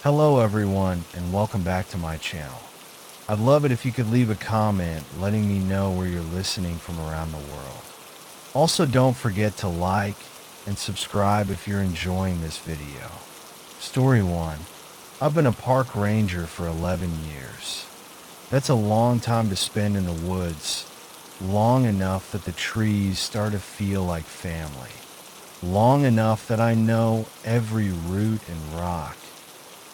Hello everyone and welcome back to my channel. I'd love it if you could leave a comment letting me know where you're listening from around the world. Also, don't forget to like and subscribe if you're enjoying this video. Story 1. I've been a park ranger for 11 years. That's a long time to spend in the woods, long enough that the trees start to feel like family, long enough that I know every root and rock,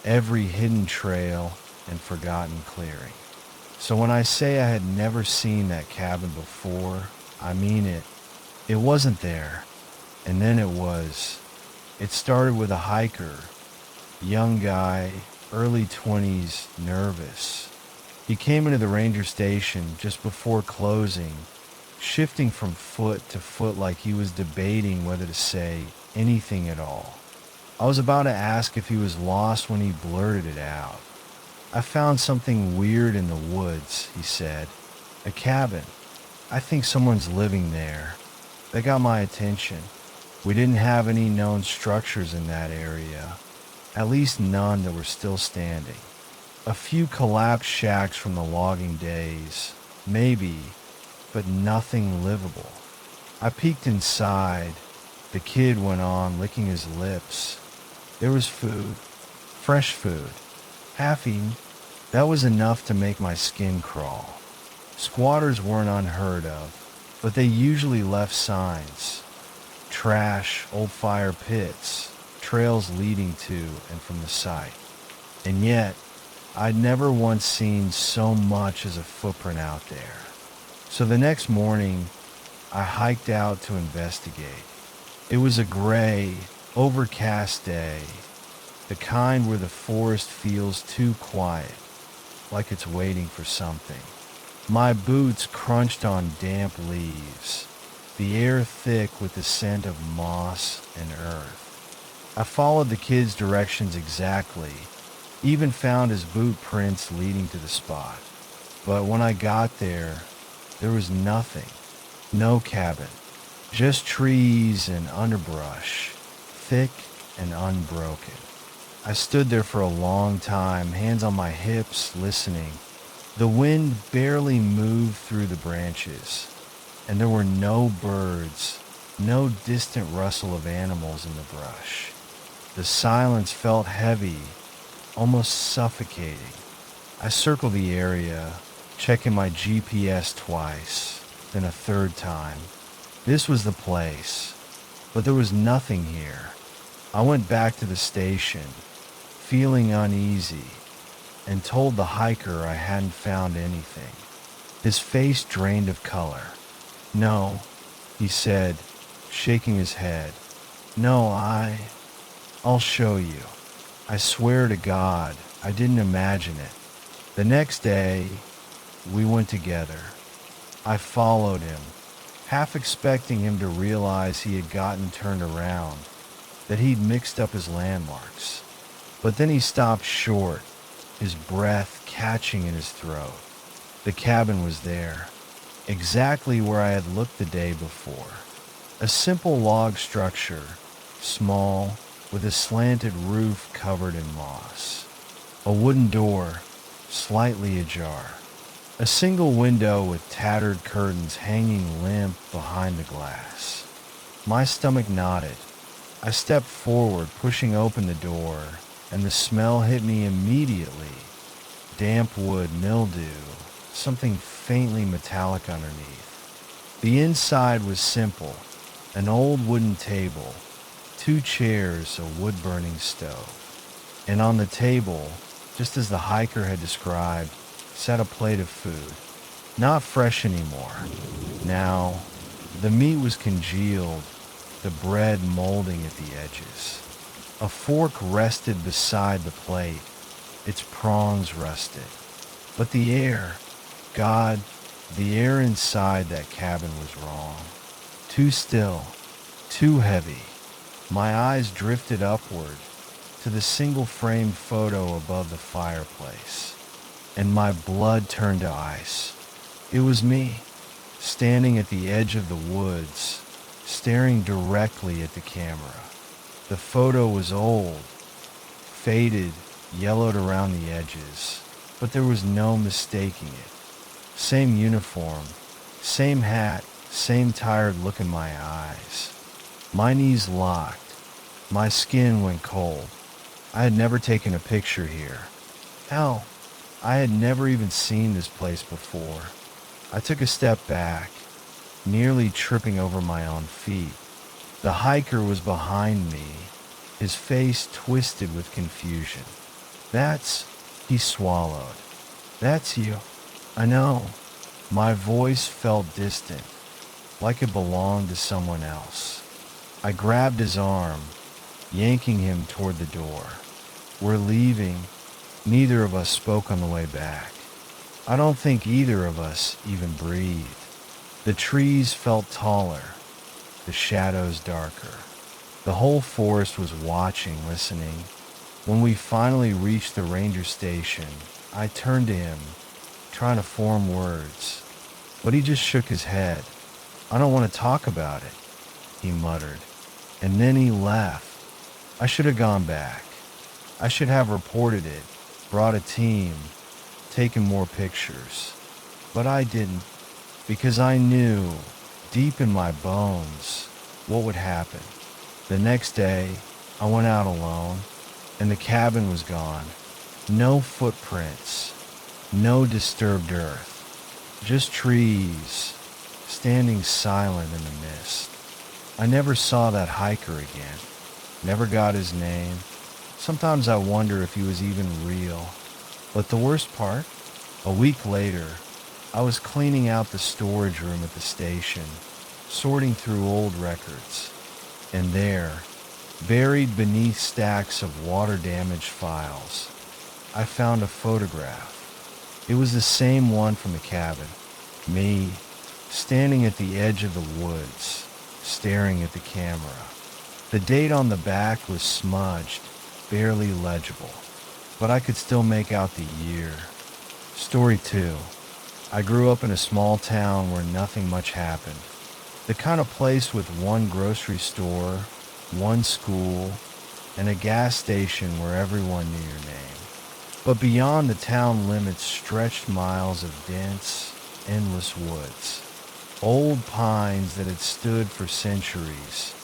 every hidden trail and forgotten clearing. So when I say I had never seen that cabin before, I mean it. It wasn't there, and then it was. It started with a hiker, young guy, early 20s, nervous. He came into the ranger station just before closing, shifting from foot to foot like he was debating whether to say anything at all. I was about to ask if he was lost when he blurted it out. "I found something weird in the woods," he said. "A cabin. I think someone's living there." That got my attention. We didn't have any known structures in that area, at least none that were still standing. A few collapsed shacks from the logging days, maybe, but nothing livable. I peeked inside. The kid went on, licking his lips. There was food, fresh food, half-eaten. That was enough to make my skin crawl. Squatters weren't unheard of, but they usually left signs. Trash, old fire pits, trails leading to and from the site. And yet, I'd never once seen so much as a footprint out there. So the next morning, I hiked out to investigate. It was a gray, overcast day, the kind where the forest feels too quiet, like it's waiting for something. My boots crunched on damp leaves, the air thick with the scent of moss and earth. I followed the kid's directions exactly, even found his boot prints leading to the spot. But when I got there was nothing, no cabin, just trees and underbrush, thick and unbroken. I stood there for a long time, hands on my hips, listening. The wind barely moved through the branches, and there were no birds, no distant rustle of animals in the brush. The silence felt heavy, almost suffocating. I circled the area, checking my GPS twice, then a third time. This was the place, but there was nothing here. I went back to the station, feeling uneasy, and told the hiker I hadn't found anything. His face drained of color. "No," he said, shaking his head. "No, I'll show you. I swear to God, I didn't imagine it." The next day, we went together. I followed him, half expecting him to realize he had gotten turned around, that he'd mixed up his landmarks. But then he stopped short, his breath catching in his throat. The cabin was there, exactly where I had looked the day before. A simple log structure, small, with a slanted roof covered in moss. A wooden door, slightly ajar. A single window with tattered curtains hanging limp behind the glass. My stomach knotted. I stepped forward, pushing open the door, and the smell hit me immediately. Damp wood, mildew, something faintly metallic underneath. The inside was simple, an old wooden table, 2 chairs, a wood-burning stove. And on the table, just as the hiker had described, sat a plate of food. Not fresh anymore. Now, the meat was congealed, the bread molding at the edges. A fork rested beside the plate, its prongs rusted. But the air, God, the air inside that cabin was wrong. Too still, too heavy. My eyes drifted upward to the single-frame photo above the fireplace, and my blood turned to ice. It was me, standing at the edge of the woods, staring directly at the camera. The photo was old, faded, yellowed around the edges, but there was no mistaking it. Same uniform, same hat, same tired look in my eyes. My knees locked. My skin went cold. I had never taken a picture here. Hell, I had never even seen this place before. I took a step back, nearly tripping over my own feet. The hiker was behind me, his face twisted with confusion. He swallowed. That's you. I know. My voice felt distant, like it belonged to someone else. I grabbed his arm, yanking him toward the door. We're leaving. Neither of us spoke on the way back. I don't think either of us even breathed. The trees felt taller, the shadows darker. The whole forest was watching, listening. When we finally reached the ranger station, I turned to him, trying to form words, but he just shook his head. I don't want to talk about it, he muttered, and then he left. I should have gone back. I should have reported it, brought a team, taken more pictures. But I didn't, because I knew, deep in my bones, what would happen. The next day, I went out alone, and the cabin was gone. No footprints, no disturbed earth, just trees, standing silent in the mist. I never saw that hiker again, never got his name. Sometimes I wonder if he was even real. But the worst part, a week later, I was cleaning out the storage room at the station, sorting through old records, and there, buried beneath stacks of water-damaged files, I found a photograph. It was the same one from the cabin. Me, standing at the edge of the woods, staring at the camera. The date on the back was smudged, barely legible, but I could still make out the year. Story 2. I grew up in a small town where nothing much happened. The kind of place with one grocery store, one school, and a gas station where everyone knew your name. But beyond the town limits stretched miles of dense, endless woods. Old pines that had stood for centuries,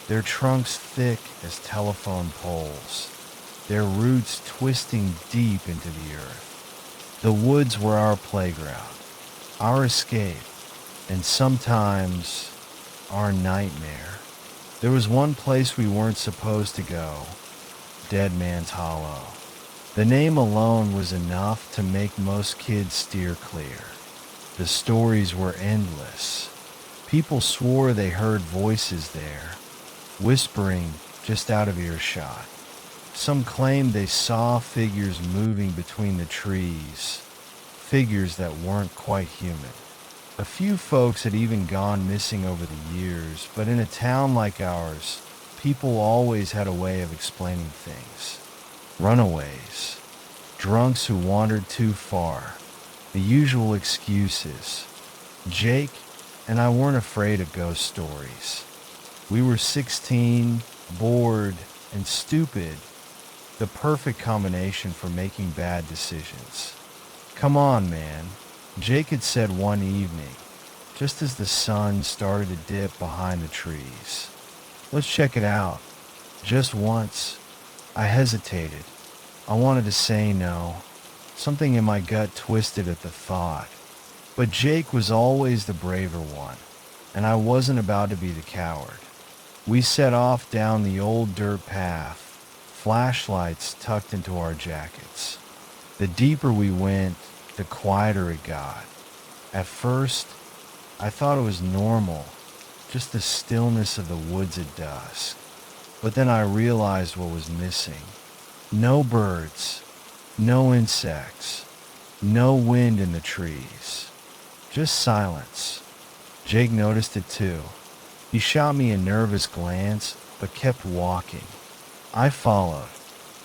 their trunks thick as telephone poles, their roots twisting deep into the earth. The woods were our playground, our escape, and sometimes our nightmare. There was one place we weren't supposed to go, Dead Man's Hollow. The name alone was enough to make most kids steer clear. The stories were endless. People swore they heard voices there, whispering just out of earshot. Some claimed they saw figures moving between the trees, figures that weren't quite human. A few folks had even gone missing over the years, but in a town like ours, people always had a way of explaining things. Runaways, drunks who wandered too far, the usual excuses. Jake and I weren't afraid of ghost stories. We were 16, bored, and stupid, the perfect combination for making bad decisions. Come on, man, Jake had said one evening, just as the sun started to dip behind the trees. Let's check it out. Just once. I hesitated. I wanted to say no. Something in my gut twisted at the thought. But Jake was always the braver one, and I wasn't about to be the coward. We set off down the old dirt path, flashlights tucked into our jackets. The deeper we went, the quieter it got. At first, I thought it was normal, just the stillness of the woods at dusk. But then I realized what was missing. No birds, no insects, no wind in the trees. Just silence. Jake noticed it too. He shot me a nervous glance, but kept walking. I followed.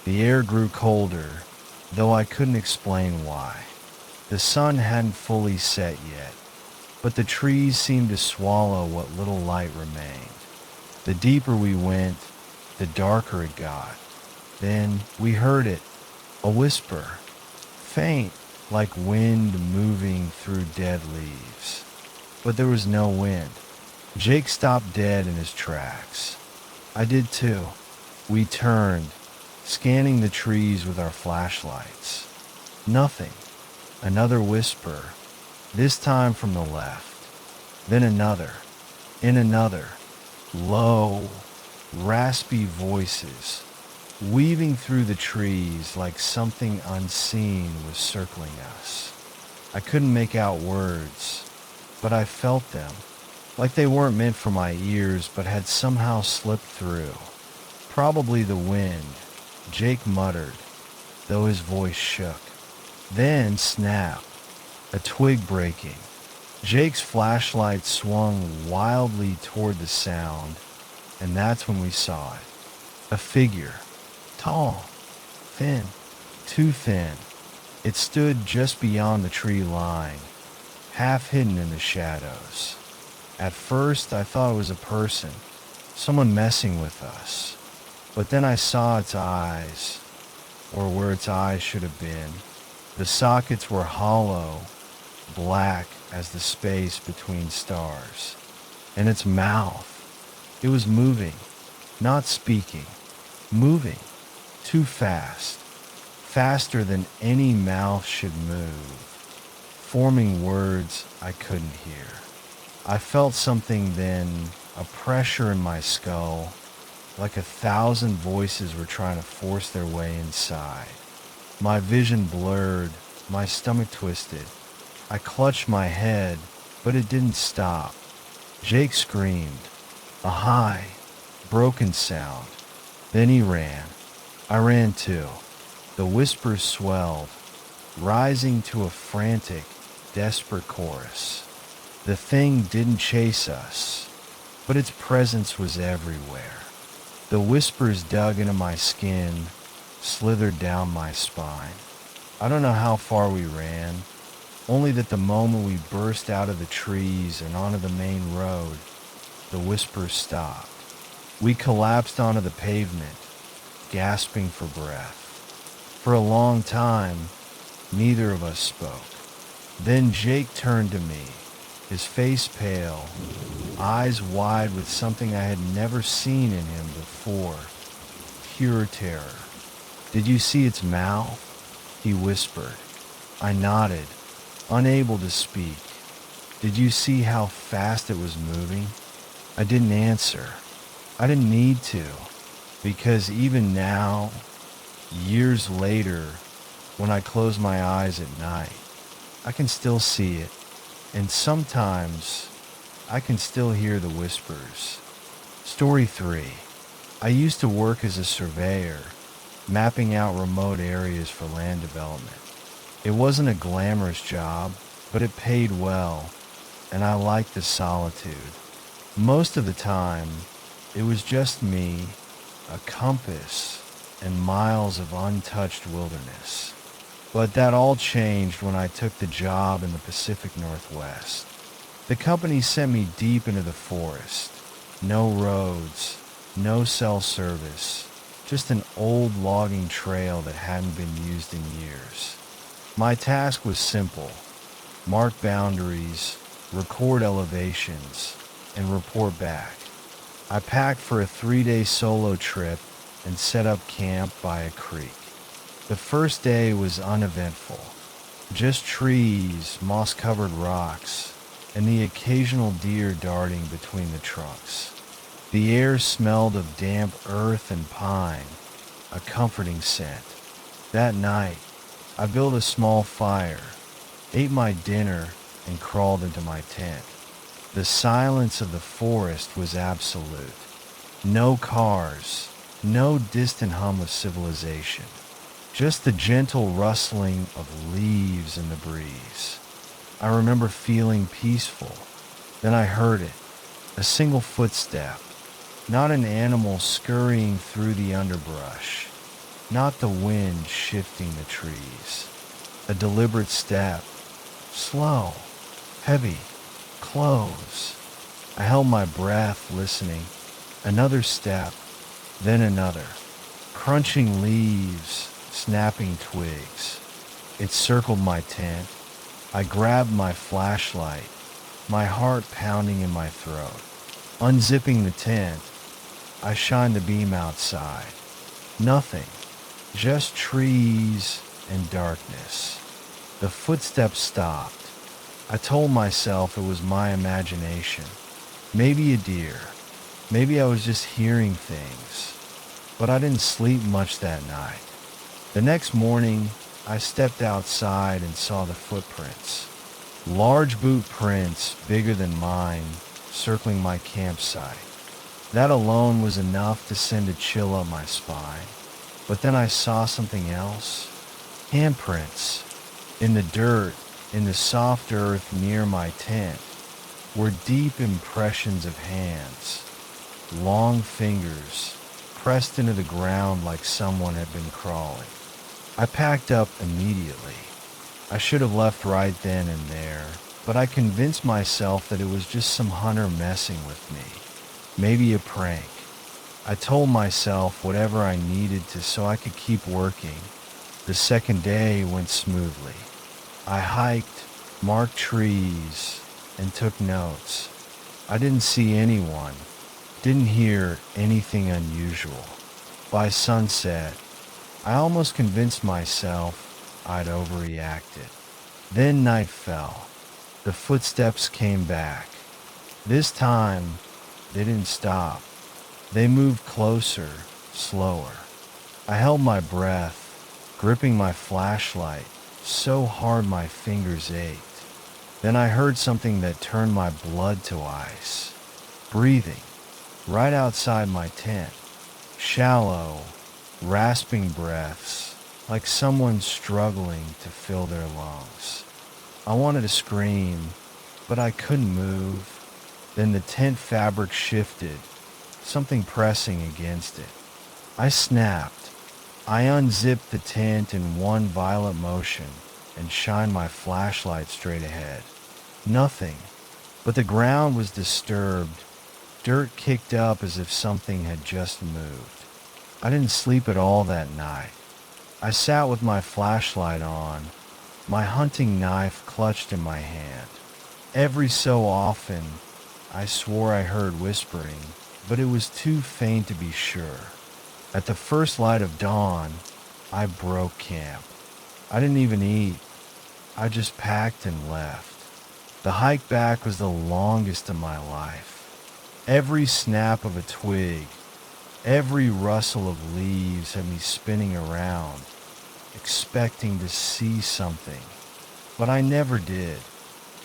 The air grew colder, though I couldn't explain why. The sun hadn't fully set yet, but the trees seemed to swallow what little light remained. The deeper we went, the darker it got. Then we heard it, A whisper, faint like wind moving through dead leaves. But there was no wind. Jake stopped dead in his tracks. I did too. We turned, scanning the trees with our flashlights. Nothing. Another whisper, this time from the left. Then another, and another. Low, raspy voices, weaving through the trees like something unseen was circling us. I couldn't make out words, but I felt them, like they weren't meant for my ears but had somehow slipped through. Probably the wind, Jake muttered, though his voice shook. Then snap, a twig breaking. Jake's flashlight swung wildly toward the sound, and that's when we saw it. A figure, tall, thin, too thin. It stood just beyond the tree line, half hidden in the shadows. At first, I thought it was a person, someone messing with us. But then I saw its eyes, or where its eyes should have been. The sockets were hollow, black as the space between stars. And its mouth, it was moving, not speaking, moving, too fast, faster than any mouth should move, forming words I couldn't hear. I felt something then, a pressure in my skull, like 1,000 voices were trying to force their way inside. My vision blurred, my stomach twisted. I clutched my head, but it didn't stop. Jake screamed, a high, broken sound. Then he ran. I ran too. The whispers swelled, rising to a frantic, desperate chorus. The thing didn't chase us, but its presence was everywhere. The whispers dug into my skin, slithered down my spine. I don't know how far we ran, only that the moment we burst out of the trees and onto the main road, the whispers stopped. We collapsed onto the pavement, gasping for breath. For a long time, neither of us spoke. Then Jake turned to me, his face pale, eyes wide with something I had never seen in him before, pure terror. Did you see its mouth? He whispered. I nodded, unable to speak. Did you see how fast it was moving? I didn't answer. I didn't need to, because even now, years later, when I close my eyes at night, I can still see it. And sometimes, I can still hear the whispers. Story 3. I used to work as a surveyor, mapping out remote areas for land development. It wasn't a glamorous job, but it paid well, and I liked the solitude. Most of the time, it was just me, a compass, and miles of untouched wilderness. But that all changed when I took the job in the Pacific Northwest. The company sent me deep into the forest. No roads, no cell service, just an old logging trail that hadn't been used in years. My task was simple: mark boundaries, record elevations, and report back. I packed for a 3-day solo trip and set up camp by a creek. The first day was uneventful. Just trees, moss-covered rocks, and the occasional deer darting between the trunks. The air smelled of damp earth and pine, a comforting scent. That night, I built a small fire, ate my dinner, and crawled into my tent. The silence of the forest was absolute. No cars, no distant hum of civilization. Just the gentle rustling of leaves in the breeze. I remember feeling peaceful. Then I heard it, a single footstep, not an animal scurrying through the underbrush, not the wind shifting the trees. A deliberate step, slow, heavy, close. I held my breath, listening. Another step, then another. Crunching leaves, snapping twigs. It circled my tent. I grabbed my flashlight, my heart pounding in my throat. Unzipping the tent, I shined the beam outside. Nothing, just trees and darkness. The footsteps stopped. I told myself it was my imagination. Maybe a deer. Maybe I was just hearing things. But I didn't sleep much that night. The next morning, I stepped outside and saw the footprints. Large boot prints, bigger than mine, circling my campsite. That alone was enough to send a chill up my spine. But then I saw something else. Handprints. In the dirt, in the soft earth near my tent, were deep impressions of hands. Long fingers, pressed into the ground like someone had been crawling. I packed up immediately. I should have left right then and there, but I convinced myself that it was just some hunter messing with me. Maybe a prank. I told myself whatever I needed to so I could keep working. The second day went smoothly. I hiked, marked trees, and took notes. I didn't see anyone, didn't hear anything unusual. By sunset, I almost convinced myself I'd overreacted. Then night fell. The footsteps came back. This time, they didn't stop. They moved closer, slower. I held my breath, gripping my flashlight so hard my fingers ached. Then I heard something that turned my blood to ice. Breathing, right outside my tent. Shallow, rasping breaths, like someone struggling to fill their lungs. I wanted to scream, but I couldn't move. Then the tent fabric shifted, something pressing against it. I snapped. I unzipped the tent in one violent motion and shined my flashlight straight ahead. Nothing, but the ground was disturbed. Dirt kicked up as if something had just moved. I didn't sleep at all that night. I sat with my flashlight on, my hunting knife clutched in my hand. Every so often, I swore I heard whispering, but it was too faint to be sure. At the first light of dawn, I broke camp. I didn't even eat. I just packed and left. The hike back was the longest of my life. Every snap of a twig, every rustle of leaves had me spinning around, expecting to see something. But I never did.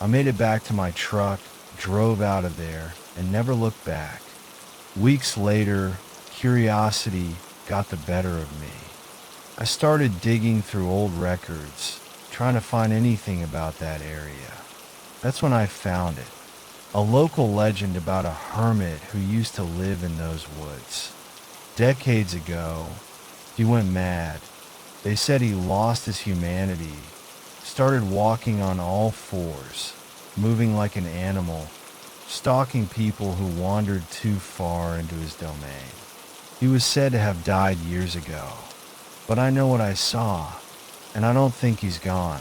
I made it back to my truck, drove out of there, and never looked back. Weeks later, curiosity got the better of me. I started digging through old records, trying to find anything about that area. That's when I found it. A local legend about a hermit who used to live in those woods. Decades ago, he went mad. They said he lost his humanity, started walking on all fours, moving like an animal, stalking people who wandered too far into his domain. He was said to have died years ago, but I know what I saw, and I don't think he's gone.